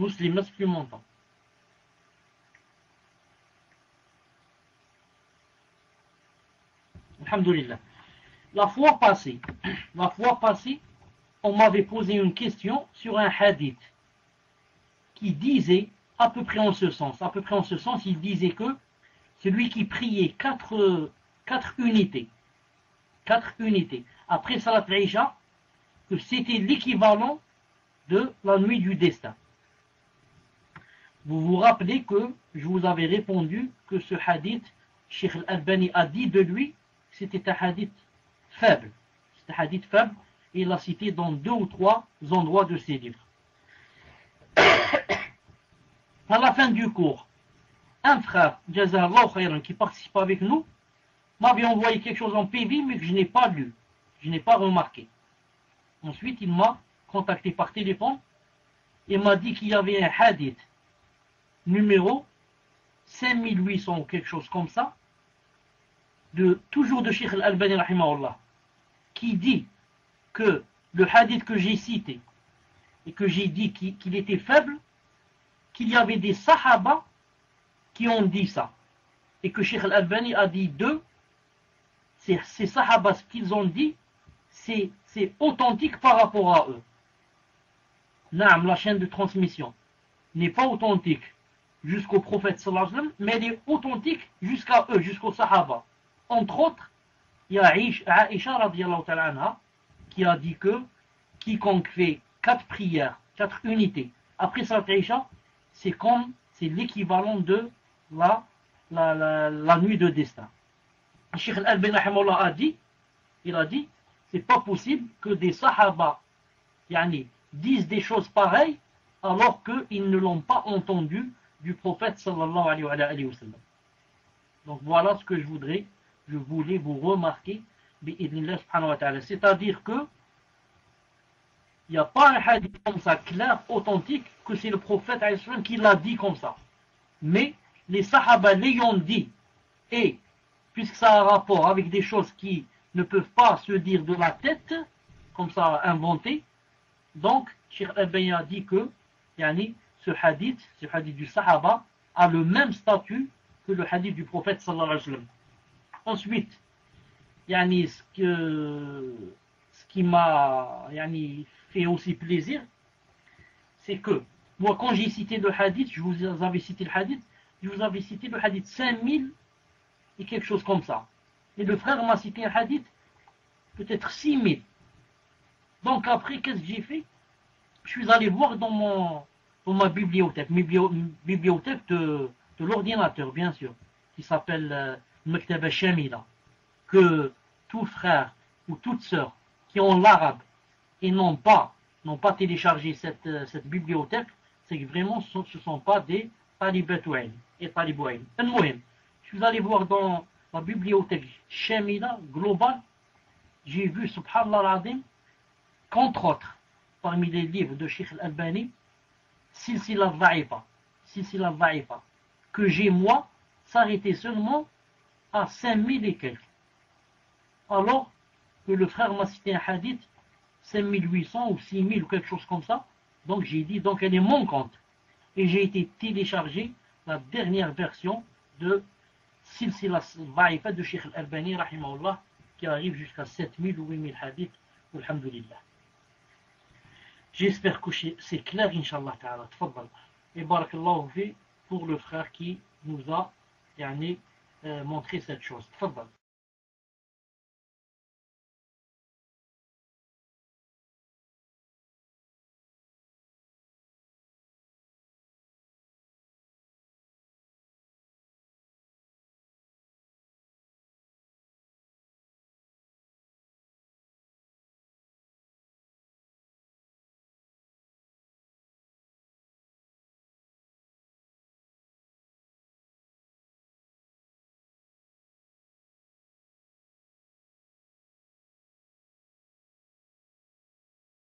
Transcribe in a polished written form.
Muslim, là, c'est plus montant. Alhamdulillah. La fois passée, on m'avait posé une question sur un hadith qui disait à peu près en ce sens. Il disait que celui qui priait 4 unités, après Salat al-Isha, que c'était l'équivalent de la nuit du destin. Vous vous rappelez que je vous avais répondu que ce hadith, Cheikh Al-Albani a dit de lui, c'était un hadith faible. Et il l'a cité dans 2 ou 3 endroits de ses livres. À la fin du cours, un frère, Jazallahu khayran, qui participe avec nous, m'avait envoyé quelque chose en PV, mais que je n'ai pas lu, je n'ai pas remarqué. Ensuite, il m'a contacté par téléphone et m'a dit qu'il y avait un hadith numéro 5800 ou quelque chose comme ça, toujours de Cheikh Al-Albani rahimahullah, qui dit que le hadith que j'ai cité et que j'ai dit qu'il était faible, qu'il y avait des sahaba qui ont dit ça, et que Cheikh Al-Albani a dit d'eux, ces sahaba, ce qu'ils ont dit, c'est authentique par rapport à eux. Naam, la chaîne de transmission n'est pas authentique jusqu'au prophète sallallahu alayhi wa sallam, mais elle est authentique jusqu'à eux, jusqu'aux sahaba. Entre autres, il y a Aïcha radiyallahu ta'ala anha qui a dit que quiconque fait 4 prières, 4 unités après Salat al-Isha, c'est l'équivalent de la nuit de destin. Cheikh Al-Albani a dit, c'est pas possible que des sahaba disent des choses pareilles alors qu'ils ne l'ont pas entendu du prophète sallallahu alayhi wa sallam. Donc voilà ce que je voulais vous remarquer, c'est-à-dire que il n'y a pas un hadith comme ça clair, authentique, que c'est le prophète qui l'a dit comme ça. Mais les sahaba l'ayant dit, et puisque ça a un rapport avec des choses qui ne peuvent pas se dire de la tête, comme ça inventé, donc Cheikh Al-Albani a dit que ce hadith du sahaba a le même statut que le hadith du prophète sallallahu alayhi wa sallam. Ensuite, ce qui m'a fait aussi plaisir, c'est que moi quand j'ai cité le hadith, je vous avais cité le hadith 5000 et quelque chose comme ça. Et le frère m'a cité un hadith peut-être 6000. Donc après, qu'est-ce que j'ai fait? Je suis allé voir dans ma bibliothèque, bibliothèque de l'ordinateur, bien sûr, qui s'appelle Maktaba Shamila, que tout frère ou toute sœur qui ont l'arabe et n'ont pas téléchargé cette bibliothèque, c'est que vraiment ce ne sont pas des talibatouen et talibouin. Je suis allé voir dans la bibliothèque Shamila globale, j'ai vu, subhanallah al-azim, qu'entre autres, parmi les livres de Cheikh Al-Albani, Silsila Dha'ifa, que j'ai moi, s'arrêter seulement à 5000 et quelques. Alors que le frère m'a cité un hadith 5800 ou 6000 ou quelque chose comme ça, donc j'ai dit, donc elle est manquante. Et j'ai été télécharger la dernière version de Silsila Dha'ifa de Cheikh Al-Albani rahimahullah, qui arrive jusqu'à 7000 ou 8000 hadiths, alhamdulillah. J'espère que c'est clair, Inch'Allah ta'ala. Tfaddal. Et barakallahu fi pour le frère qui nous a montré cette chose. Tfaddal.